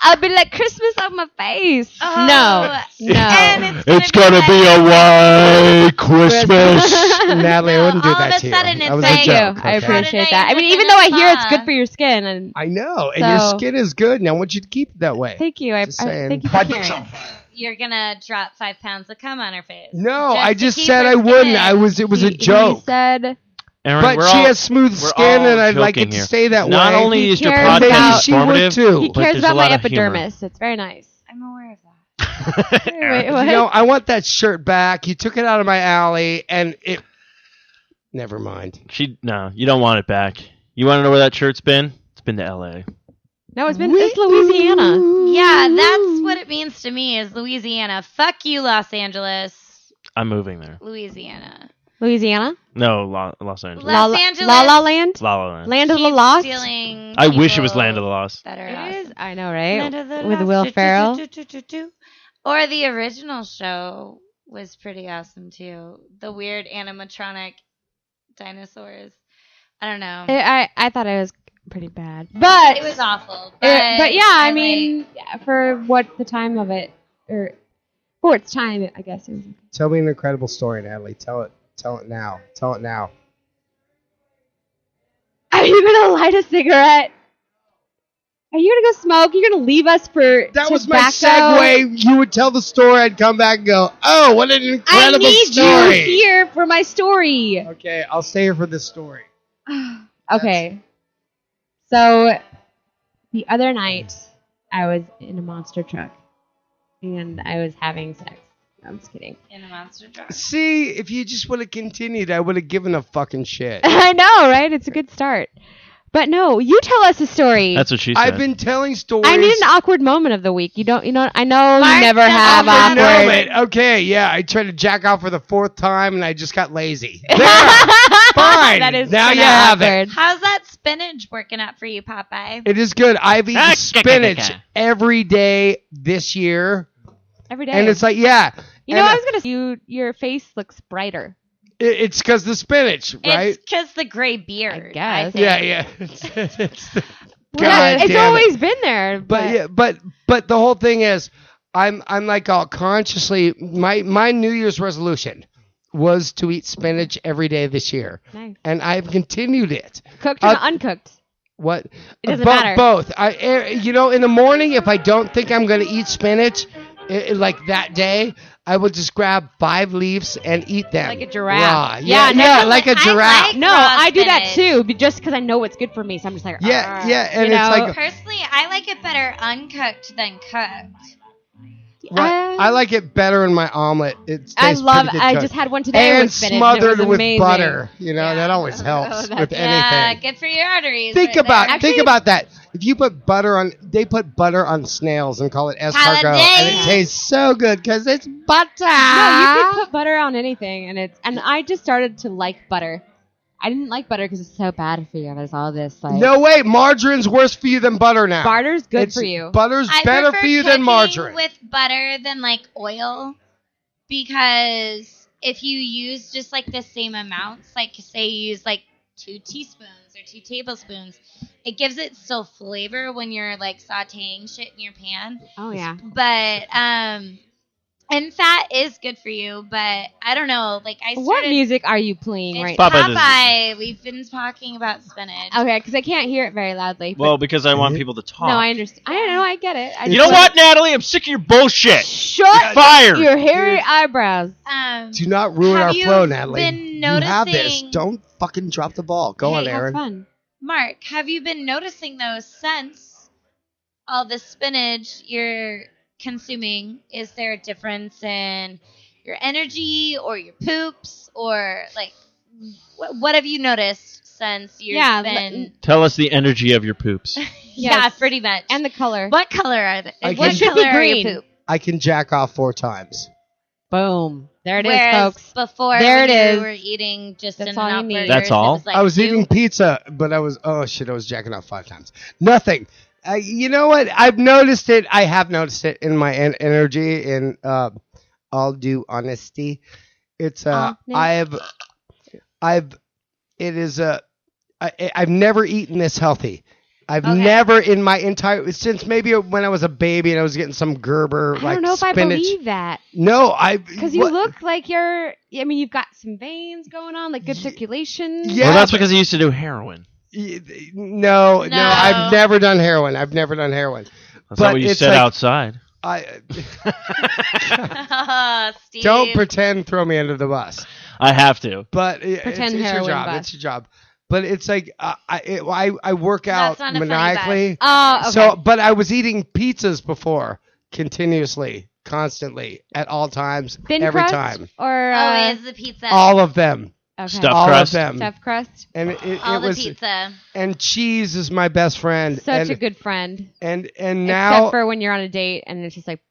I'll be like, Christmas on my face. Oh, No. And It's gonna be a white Christmas. Natalie, I wouldn't do all that of a to you. sudden That it's was Thank a you. joke. I okay? appreciate that. I mean, Looking even at though I hear it's spa. good for your skin, and I know, and your So- skin is good, and I want you to keep it that way. thank you. I Just saying. thank you for hearing. You're gonna drop 5 pounds of cum on her face. No, Just I to just keep said her I wouldn't. skin. It was a He joke. said, Aaron, But we're she all- has smooth we're skin, all and I'd like joking it to here. stay that Not way. only He is your cares podcast about- She would informative, too. he but cares there's a about my lot of humor. epidermis. It's very nice. I'm aware of that. Wait, what? You know, I want that shirt back. You took it out of my alley, and it. Never mind. No, you don't want it back. You want to know where that shirt's been? It's been to L.A. No, it's Louisiana. Yeah, that's what it means to me is Louisiana. Fuck you, Los Angeles. I'm moving there. Louisiana. Louisiana? No, Los Angeles. Los Angeles. La La Land? La La Land. Land of the Keep Lost? stealing I wish it was people Land of the Lost. That are It awesome. is. I know, right? Land of the With Lost. Will Ferrell. Or the original show was pretty awesome too. The weird animatronic dinosaurs. I don't know. I thought it was pretty bad. But It was awful. but yeah, I like- mean, for what the time of it, or for its time, I guess it was. Tell me an incredible story, Natalie. Tell it. Tell it now. Tell it now. Are you gonna light a cigarette? Are you gonna go smoke? You're gonna leave us for That was my tobacco? segue. You would tell the story. I'd come back and go, "Oh, what an I incredible need story!" you here for my story. Okay, I'll stay here for this story. Okay. So the other night I was in a monster truck and I was having sex. No, I'm just kidding. in a monster truck. See, if you just would have continued, I would have given a fucking shit. I know, right? It's a good start. But no, you tell us a story. That's what she said. I've been telling stories. I need an awkward moment of the week. I know you Mark never doesn't have have No, awkward. mate. Okay, yeah, I tried to jack off for the 4th time, and I just got lazy. There, fine. That is now kinda you have it. awkward. How's that spinach working out for you, Popeye? It is good. I've eaten spinach every day this year, Every day. and it's like, yeah. you know, and I was gonna say your face looks brighter. it's because the spinach, right? It's because the gray beard. I guess. think. Yeah, yeah. It's God it's damn it. always been there. But the whole thing is, I'm like all consciously. My New Year's resolution was to eat spinach every day this year, Nice. and I've continued it. Cooked or uncooked? What? It doesn't matter. Both. In the morning, if I don't think I'm going to eat spinach, like that day, I will just grab 5 leaves and eat them. Like a giraffe. Raw. Yeah, Yeah, like a giraffe. like No, raw I do that spinach. too, just because I know it's good for me. So I'm just like, Yeah, and you it's know? like Personally, I like it better uncooked than cooked. I like it better in my omelet. It I tastes love. pretty good I cooked. just had one today and with spinach. smothered and it was with amazing. butter. That always helps that's- with Yeah, anything. good for your arteries. Think right about there. think about that. If you put butter on, they put butter on snails and call it escargot, and it Holiday. tastes so good because it's butter. No, you can put butter on anything, and I just started to like butter. I didn't like butter because it's so bad for you. There's all this like. No way, margarine's worse for you than butter now. Butter's good for you. Butter's I better prefer for you than cooking margarine. with butter than like oil, because if you use just like the same amounts, like say you use like 2 teaspoons or 2 tablespoons, it gives it still flavor when you're like sautéing shit in your pan. Oh yeah. But and fat is good for you, but I don't know. Like I started. What music are you playing It's right Pop- now? Popeye Popeye. We've been talking about spinach. Okay, because I can't hear it very loudly. but- Well, because I want people to talk. no, I understand. I know. I get it. I You just know what, Natalie? I'm sick of your bullshit. Shut Fired. your hairy eyebrows. Do not ruin Have our you flow, Natalie. been You have this. noticing- Don't fucking drop the ball. Go on, Hey, Have Aaron. fun. Mark, have you been noticing though since all the spinach you're consuming? Is there a difference in your energy or your poops, or like what have you noticed since you've Yeah, been? Tell us the energy of your poops. Yeah, Yes. pretty much. And the color. what color are they? I What can- Should color be are your green. poop? I can jack off 4 times. Boom. There it is, Whereas folks. before, There when it you is. were eating just That's in all and you out need. burgers, That's all? it was like I was 2. eating pizza, but I was jacking off 5 times. Nothing. You know what? I've noticed it. I have noticed it in my energy. In all due honesty, it's I've never eaten this healthy. I've Okay. never in my entire since maybe when I was a baby and I was getting some Gerber I like don't know if spinach. I believe that. No, Because you look like you're. I mean, you've got some veins going on, like good circulation. Yeah. Well, that's because he used to do heroin. No, No. I've never done heroin. I've never done heroin. That's But not what you it's said like- outside. Steve. Don't pretend throw me under the bus. I have to. But Pretend it's your heroin job. bus. It's your job. But it's like I work out That's not a funny maniacally. Oh, okay. So, but I was eating pizzas before continuously, constantly, at all times, Thin every crust time. or Always the pizza. All of them. okay. Stuffed all crust. of them. Stuffed crust. And it all the was pizza. and cheese is my best friend. Such and, a good friend. and now Except for when you're on a date and it's just like.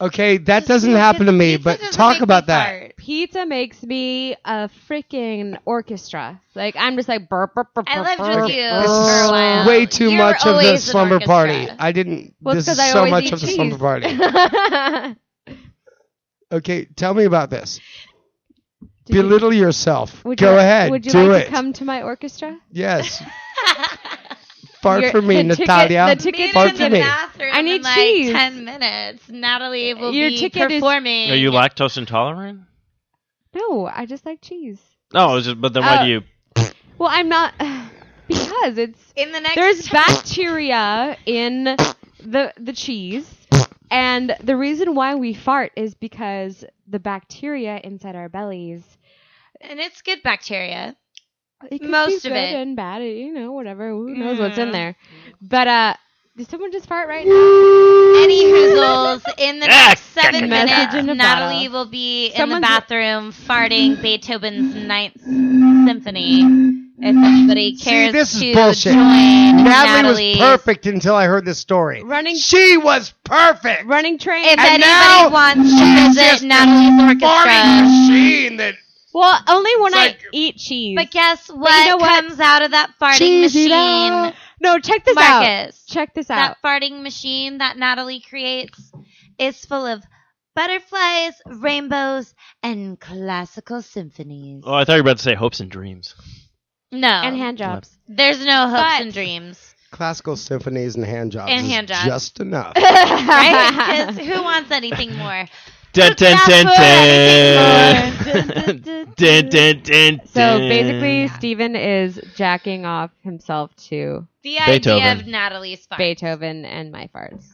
okay, that doesn't happen to me, Pizza but doesn't talk make about me that. fart. Pizza makes me a freaking orchestra. Like I'm just like burp, burp, burp, I burp, lived with burp. you This for a is while. way too You much were of the always an slumber orchestra. party. I didn't. Well, this it's is 'cause I so always much eat of the cheese. slumber party. Okay, tell me about this. Did you- Belittle yourself. would Go you, ahead. Would you do like it. to come to my orchestra? Yes. Fart Your- for me, the ticket- Natalia. the ticket Meet Fart in for the me. bathroom I need in like cheese. 10 minutes. Natalie will Your be ticket is- performing. Are you lactose intolerant? No, I just like cheese. No, it was just, but then why do you? Well, I'm not because it's in the next there's bacteria in the cheese, and the reason why we fart is because the bacteria inside our bellies. and it's good bacteria. It could Most be of good it. and bad, whatever. Who knows what's in Mm. there? But did someone just fart right now? Any hoozles in the next 7 Message in minutes, a Natalie bottle. will be in the Someone's- bathroom farting Beethoven's Ninth Symphony. If anybody cares See, this is to bullshit. join Natalie Natalie's, was perfect until I heard this story. She was perfect. Running train. If And anybody now wants to she's visit just a Natalie's farting orchestra, machine that Well, only when I like- eat cheese. but guess what, know what? comes out of that farting Cheese it machine? up. No, check this out. Marcus, Check this out. that farting machine that Natalie creates is full of butterflies, rainbows, and classical symphonies. Oh, I thought you were about to say hopes and dreams. No. And hand jobs. There's no hopes But- and dreams. Classical symphonies and hand jobs And is hand jobs. just enough. Right? Because who wants anything more? Dun, dun, dun, Dun, dun. Dun, dun, dun, So dun. basically, Steven is jacking off himself to The idea Beethoven. of Natalie's farts. Beethoven and my farts.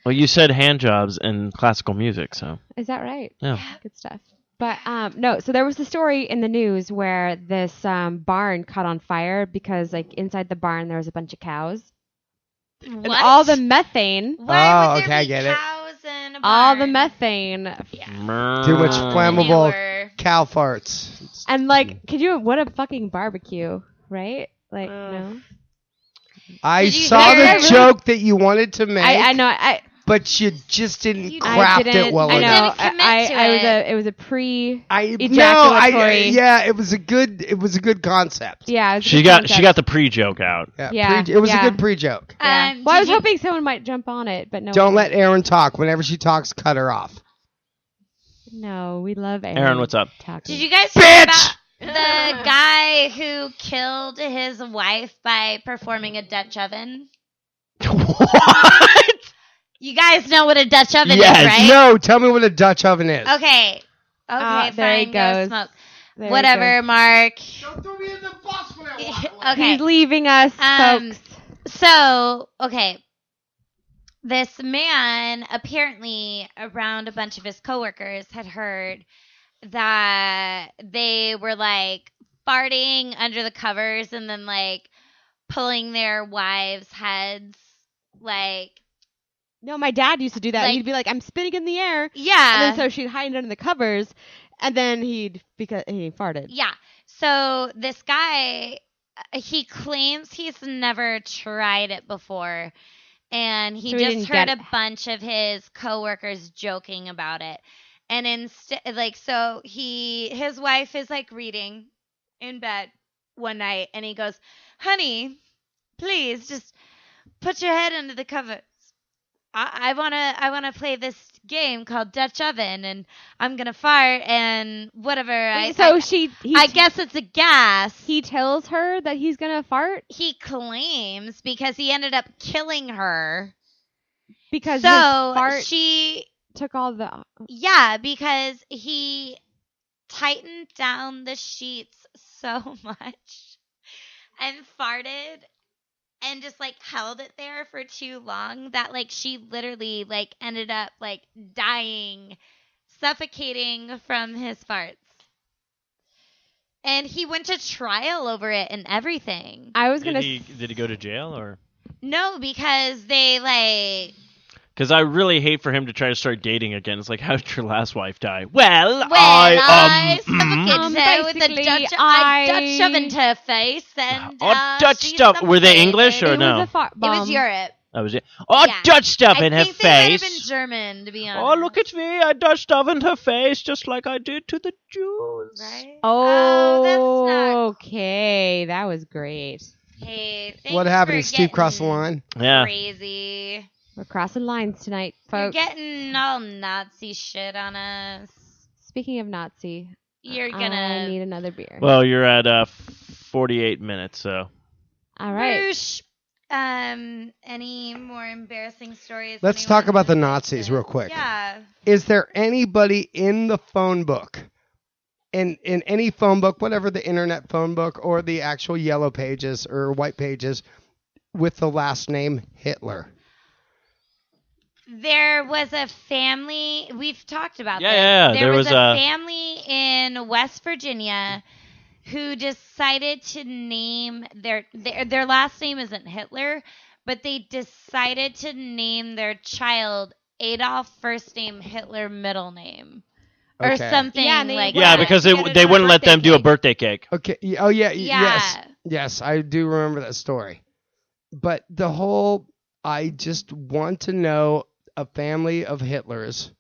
Well, you said hand jobs and classical music, so Is that right? yeah. Good stuff. But no, so there was a story in the news where this barn caught on fire because like inside the barn there was a bunch of cows. What? And all the methane, Why would okay, there I be get it. cows in a all barn? the methane, Too much flammable Manure. cow farts. and like, what a fucking barbecue, right? Like, no. I Did you saw hear- the joke that you wanted to make, I know. but you just didn't You craft I didn't. it well I know. enough. Didn't commit to it was a pre. Ejaculatory. Ejaculatory. Yeah, it was a good concept. Yeah. It was a She good got concept. the pre-joke out. Yeah, it was yeah. a good pre-joke. Yeah. Um, Well, I did was you- hoping someone might jump on it, but no. Don't one let Erin talk. Whenever she talks, cut her off. No, we love Aaron. Aaron, what's up? Talking. Did you guys hear Bitch! about the guy who killed his wife by performing a Dutch oven? What? You guys know what a Dutch oven Yes. is, right? No, tell me what a Dutch oven is. Okay. Okay, there he fine. Go goes. smoke. There we Whatever, go. Mark. Don't throw me in the bus when I walk away. Okay. He's leaving us, folks. So, okay. This man, apparently, around a bunch of his coworkers, had heard that they were like farting under the covers and then like pulling their wives' heads. Like, No, my dad used to do that. Like- He'd be like, "I'm spinning in the air," yeah. and then so she'd hide under the covers, and then because he farted. Yeah. So this guy, he claims he's never tried it before, and he So he just didn't heard get a it. bunch of his coworkers joking about it. And instead, like, so his wife is like reading in bed one night, and he goes, "Honey, please just put your head under the covers. I wanna play this game called Dutch Oven, and I'm gonna fart and whatever." Wait, I guess it's a gas. he tells her that he's gonna fart He claims because he ended up killing her. because So his fart she, took all the. yeah, because he tightened down the sheets so much and farted and just like held it there for too long that like she literally like ended up like dying, suffocating from his farts. And he went to trial over it and everything. I was Did gonna. he go to jail or? No, because they like Because I really hate for him to try to start dating again. It's like, how did your last wife die? Well, I mm, suffocated her with a basically, I Dutch ovened her face and Dutch she stuff. Were they suffocated. English or It no? was a fart It bomb. was Europe. That was it. Oh, Yeah. Dutch stuff I in her think they might have been face. German, to be honest. Oh, look at me. I Dutch stuff in her face just like I did to the Jews. Right? Oh, that's not okay. That was great. Hey, What thanks happened? for Did Steve cross the getting line? Yeah. Crazy. We're crossing lines tonight, You're folks. getting all Nazi shit on us. Speaking of Nazi, You're I gonna. need another beer. Well, you're at 48 minutes, so. All right. Bruce, any more embarrassing stories? Let's anyone talk about the wants Nazis to- real quick. Yeah. Is there anybody in the phone book, in any phone book, whatever the internet phone book or the actual yellow pages or white pages, with the last name Hitler? There was a family. We've talked about Yeah, this. yeah, There there was was a a- family in West Virginia who decided to name their last name isn't Hitler, but they decided to name their child Adolf first name, Hitler middle name, or Okay. something Yeah, and they- like Yeah, that. because Get it they on a wouldn't let them birthday do a cake. birthday cake. Okay. Oh yeah. Yeah. Yes. Yes, I do remember that story. But I just want to know a family of Hitlers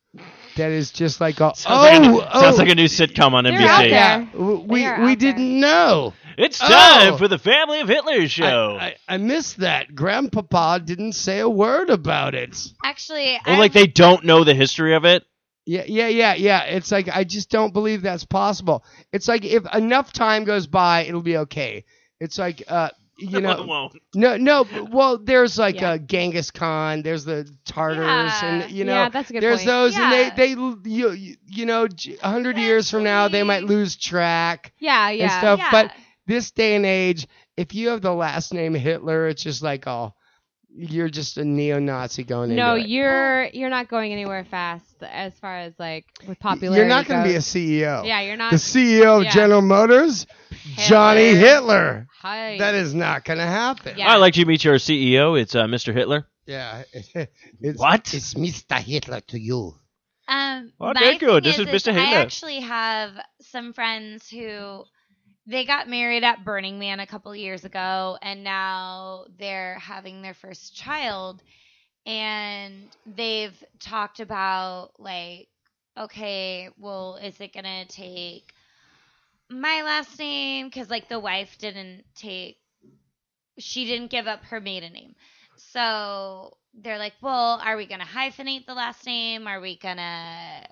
that is just like a Sounds like a new sitcom on They're NBC. out there. yeah. They are We out didn't know. It's time Oh. for the Family of Hitler show. I missed that. Grandpapa didn't say a word about it. Actually, Well, like they don't know the history of it. Yeah. It's like I just don't believe that's possible. It's like if enough time goes by, it'll be okay. It's like you No, it know. won't. No. Well, there's like Yeah. Genghis Khan. There's the Tartars, Yeah. and you know, Yeah, that's a good there's point. those, Yeah. and they you know, 100 years from now they might lose track Yeah, and yeah. stuff. Yeah. But this day and age, if you have the last name Hitler, it's just like, oh, you're just a neo-Nazi going No, into it. you're not going anywhere fast as far as like with popularity. You're not going to be a goes. CEO. Yeah, you're not. The CEO of yeah. General Motors, Johnny Hitler. Hi. That is not going to happen. Yeah. I'd like to meet your CEO. It's Mr. Hitler. Yeah. It's, What? It's Mr. Hitler to you. Okay, My good. thing This is Mr. I Hitler. actually have some friends who they got married at Burning Man a couple years ago, and now they're having their first child, and they've talked about like, okay, well, is it gonna take my last name? Because like the wife she didn't give up her maiden name. So they're like, well, are we going to hyphenate the last name? Are we going to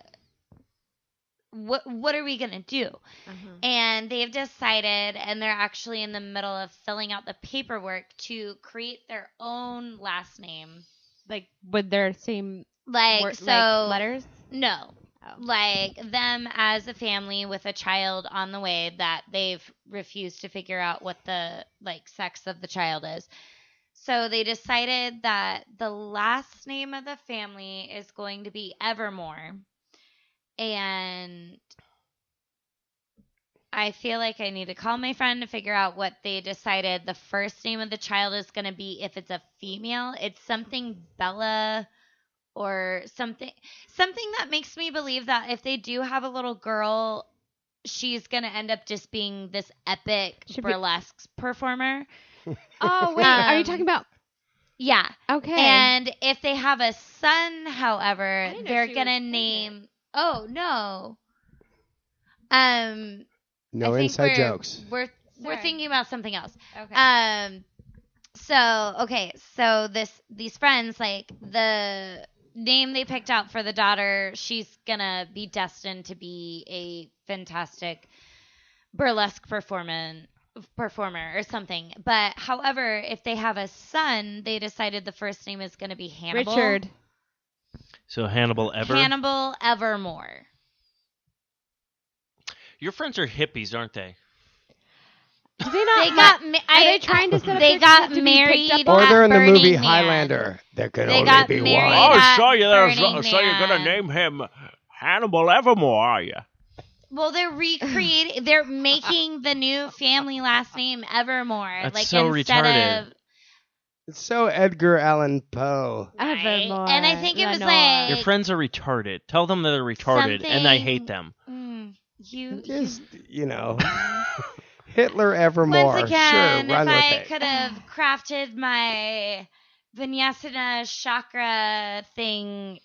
what are we going to do? Mhm. And they've decided, and they're actually in the middle of filling out the paperwork to create their own last name. Like with their same Like like letters. No. Oh. Like them as a family with a child on the way that they've refused to figure out what the like sex of the child is. So they decided that the last name of the family is going to be Evermore. And I feel like I need to call my friend to figure out what they decided the first name of the child is going to be. If it's a female, it's something Bella or something that makes me believe that if they do have a little girl, she's going to end up just being this epic Should be- burlesque performer. Oh wait, are you talking about? Yeah. Okay. And if they have a son, however, didn't know they're she going to was pregnant. name Oh, no. No I think inside we're- jokes. We're Sorry. thinking about something else. Okay. So these friends, like the name they picked out for the daughter, she's gonna be destined to be a fantastic burlesque performer or something. But however, if they have a son, they decided the first name is gonna be Hannibal. Richard. So Hannibal Hannibal Evermore. Your friends are hippies, aren't they? Do they not? They got are they trying to set up they their got kids to be married picked Or up at they're in the Burning movie Man. Highlander. There can They only got be married one. at So you're gonna Burning name him Hannibal Evermore, are you? Well, they're recreating. They're making the new family last name Evermore. That's like so instead retarded. of It's so Edgar Allan Poe. right? Evermore. And I think it was Lenore. like Your friends are retarded. Tell them that they're retarded, and I hate something- them. You Just, Hitler Evermore. once again, Sure, run if with I it. could have crafted my Vinyasana chakra thing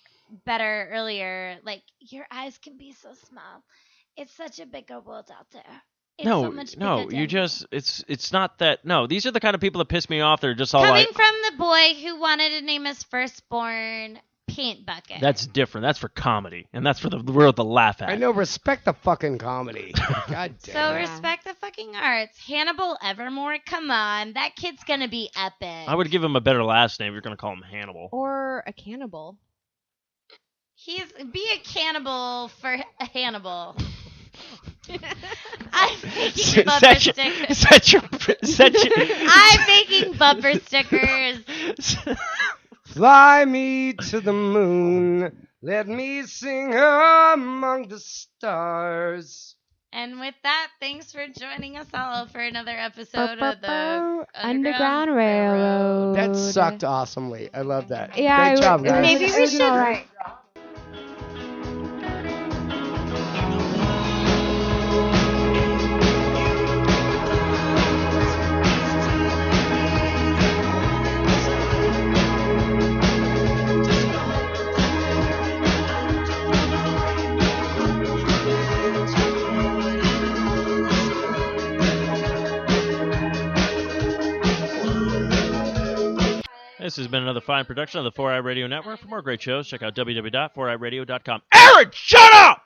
better earlier, like your eyes can be so small. It's such a bigger world out there. It's so much bigger No, than you just it's not that. No, these are the kind of people that piss me off. They're just all coming like, from the boy who wanted to name his firstborn Paint Bucket. that's different. That's for comedy, and that's for the world to laugh at. I know, respect the fucking comedy. God damn. so Yeah. respect the fucking arts. Hannibal Evermore, come on, that kid's gonna be epic. I would give him a better last name. You're gonna call him Hannibal. Or a cannibal. Be a cannibal for Hannibal. I'm making bumper stickers. I'm making bumper stickers. Fly me to the moon. Let me sing among the stars. And with that, thanks for joining us all for another episode of the Underground Railroad. That sucked awesomely. I love that. Yeah, Great job, it was- guys. Maybe it we was should. all right. This has been another fine production of the 4i Radio Network. For more great shows, check out www.4iradio.com. Aaron, shut up!